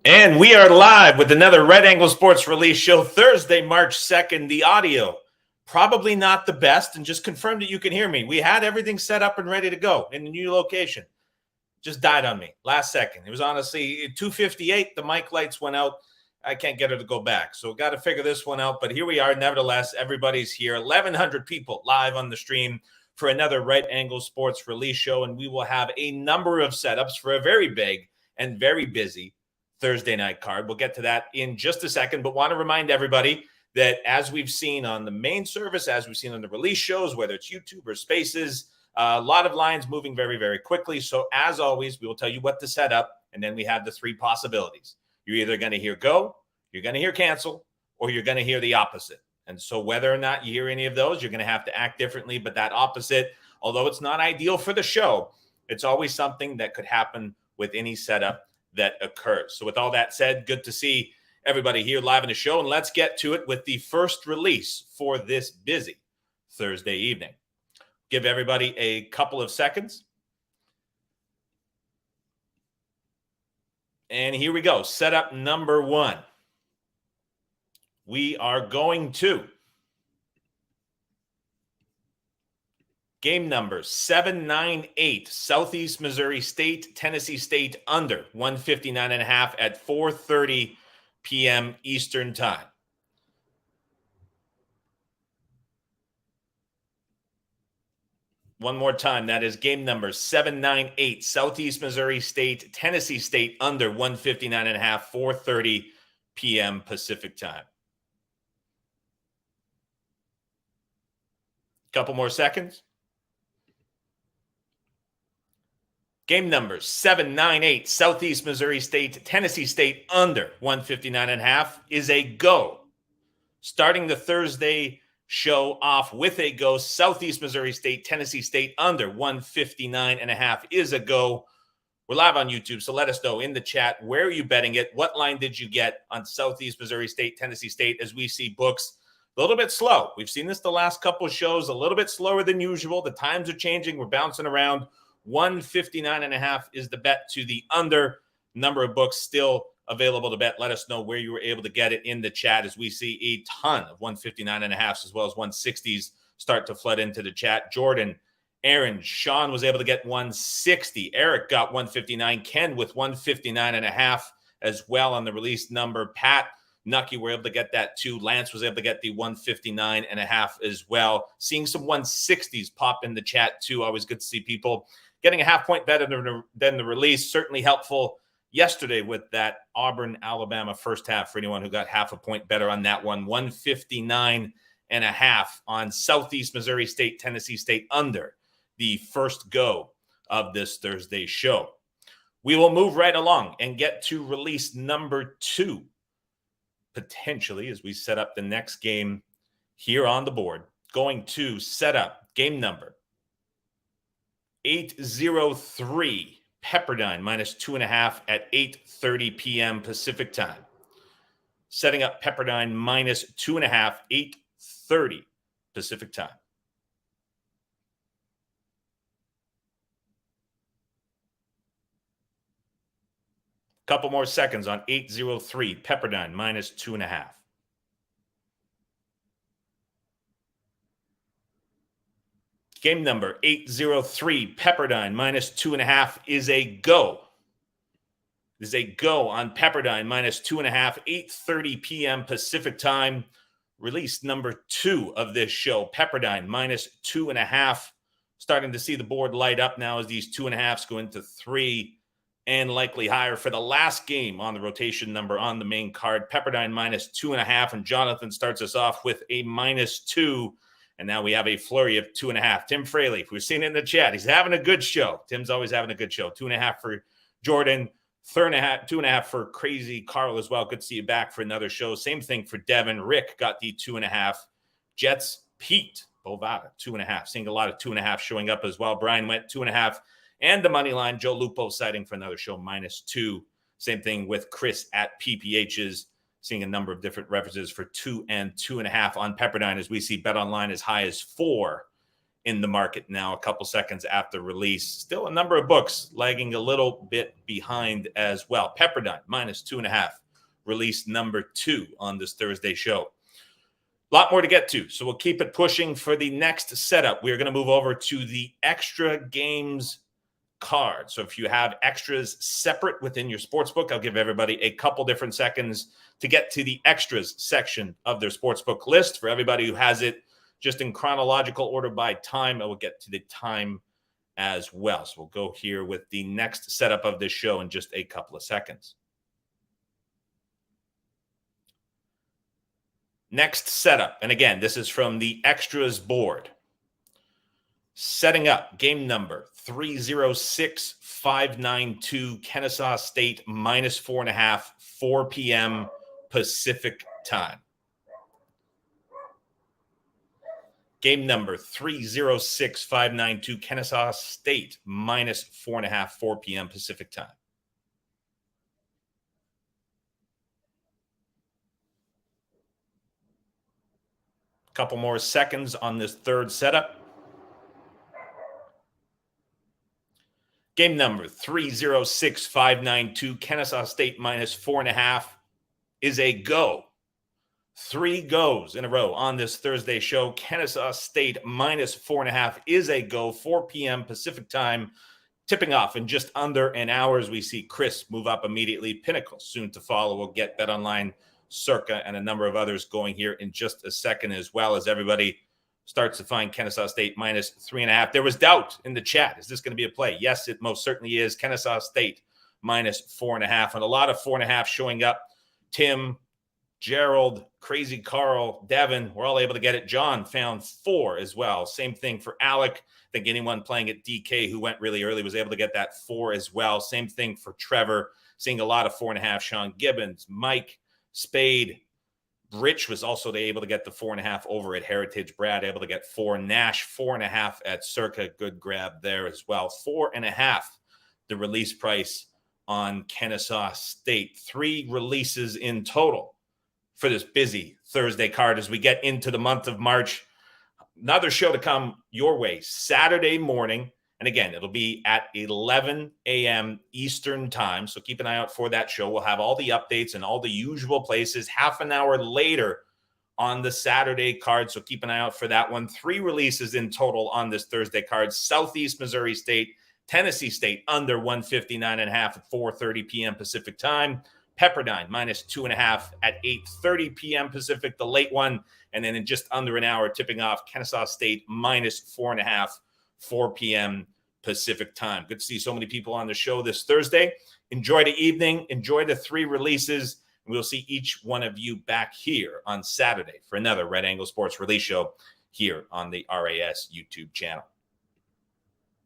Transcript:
And we are live with another Red Angle Sports Release Show, Thursday, March 2nd. The audio, probably not the best, and just confirm that you can hear me. We had everything set up and ready to go in the new location. Just died on me last second. It was honestly 2:58. The mic lights went out. I can't get her to go back. So got to figure this one out. But here we are. Nevertheless, everybody's here. 1,100 people live on the stream for another Right Angle Sports Release Show. And we will have a number of setups for a very big and very busy Thursday night card. We'll get to that in just a second, but want to remind everybody that as we've seen on the main service, as we've seen on the release shows, whether it's YouTube or Spaces, a lot of lines moving very, very quickly. So as always, we will tell you what to set up, and then we have the three possibilities. You're either going to hear go, you're going to hear cancel, or you're going to hear the opposite. And so whether or not you hear any of those, you're going to have to act differently. But that opposite, although it's not ideal for the show, it's always something that could happen with any setup that occurs. So with all that said, good to see everybody here live in the show, and let's get to it with the first release for this busy Thursday evening. Give everybody a couple of seconds. And here we go. Setup number one. We are going to game number 798, Southeast Missouri State, Tennessee State under 159.5 at 4:30 p.m. Eastern Time. One more time, that is game number 798, Southeast Missouri State, Tennessee State under 159.5, 4:30 p.m. Pacific Time. Couple more seconds. Game number 798, Southeast Missouri State, Tennessee State under 159.5 is a go. Starting the Thursday show off with a go. Southeast Missouri State, Tennessee State under 159.5 is a go. We're live on YouTube, so let us know in the chat, where are you betting it? What line did you get on Southeast Missouri State, Tennessee State, as we see books a little bit slow. We've seen this the last couple of shows, a little bit slower than usual. The times are changing. We're bouncing around. 159.5 is the bet to the under. Number of books still available to bet. Let us know where you were able to get it in the chat, as we see a ton of 159.5s as well as 160s start to flood into the chat. Jordan, Aaron, Sean was able to get 160. Eric got 159. Ken with 159.5 as well on the release number. Pat, Nucky were able to get that too. Lance was able to get the 159.5 as well. Seeing some 160s pop in the chat too. Always good to see people getting a half point better than the release. Certainly helpful yesterday with that Auburn, Alabama first half for anyone who got half a point better on that one. 159.5 on Southeast Missouri State, Tennessee State under the first go of this Thursday show. We will move right along and get to release number 2, potentially, as we set up the next game here on the board. Going to set up game number 803, Pepperdine minus 2.5 at 8:30 p.m. Pacific Time. Setting up Pepperdine minus 2.5, 8:30 Pacific Time. Couple more seconds on 803, Pepperdine minus 2.5. Game number 803, Pepperdine minus 2.5 is a go. Is a go on Pepperdine minus 2.5, 8:30 p.m. Pacific Time. Release number 2 of this show, Pepperdine minus 2.5. Starting to see the board light up now as these 2.5s go into 3 and likely higher for the last game on the rotation number on the main card. Pepperdine minus 2.5, and Jonathan starts us off with a minus 2. And now we have a flurry of 2.5. Tim Fraley, if we've seen it in the chat, he's having a good show. Tim's always having a good show. 2.5 for Jordan, 2.5 for Crazy Carl as well. Good to see you back for another show. Same thing for Devin. Rick got the 2.5. Jets, Pete, Bovada, 2.5. Seeing a lot of 2.5 showing up as well. Brian went 2.5. And the money line, Joe Lupo citing for another show, minus 2. Same thing with Chris at PPH's. Seeing a number of different references for 2 and 2.5 on Pepperdine, as we see Bet Online as high as 4 in the market now, a couple seconds after release. Still a number of books lagging a little bit behind as well. Pepperdine, -2.5, release number 2 on this Thursday show. A lot more to get to, so we'll keep it pushing. For the next setup, we're going to move over to the extra games card. So if you have extras separate within your sportsbook, I'll give everybody a couple different seconds to get to the extras section of their sportsbook list. For everybody who has it just in chronological order by time, I will get to the time as well. So we'll go here with the next setup of this show in just a couple of seconds. Next setup, and again, this is from the extras board. Setting up game number 306592, Kennesaw State -4.5, 4 p.m. Pacific time. Game number 306592, Kennesaw State -4.5, 4 p.m. Pacific time. Couple more seconds on this third setup. Game number 306592, Kennesaw State -4.5 is a go. 3 goes in a row on this Thursday show. Kennesaw State -4.5 is a go, 4 p.m. Pacific time. Tipping off in just under an hour as we see Chris move up immediately. Pinnacle soon to follow. We'll get BetOnline, Circa, and a number of others going here in just a second, as well as everybody starts to find Kennesaw State -3.5. There was doubt in the chat. Is this going to be a play? Yes, it most certainly is. Kennesaw State -4.5, and a lot of 4.5 showing up. Tim, Gerald, Crazy Carl, Devin, we're all able to get it. John found 4 as well. Same thing for Alec. I think anyone playing at DK who went really early was able to get that 4 as well. Same thing for Trevor, seeing a lot of 4.5. Sean Gibbons, Mike, Spade, Rich was also able to get the 4.5 over at Heritage. Brad able to get 4. Nash 4.5 at Circa. Good grab there as well. 4.5, the release price on Kennesaw State. 3 releases in total for this busy Thursday card as we get into the month of March. Another show to come your way Saturday morning. And again, it'll be at 11 a.m. Eastern time. So keep an eye out for that show. We'll have all the updates in all the usual places half an hour later on the Saturday card. So keep an eye out for that one. 3 releases in total on this Thursday card. Southeast Missouri State, Tennessee State under 159.5 at 4:30 p.m. Pacific time. Pepperdine -2.5 at 8:30 p.m. Pacific, the late one. And then in just under an hour, tipping off Kennesaw State -4.5, 4 p.m. Pacific time. Good to see so many people on the show this Thursday. Enjoy the evening. Enjoy the 3 releases. And we'll see each one of you back here on Saturday for another Red Angle Sports release show here on the RAS YouTube channel.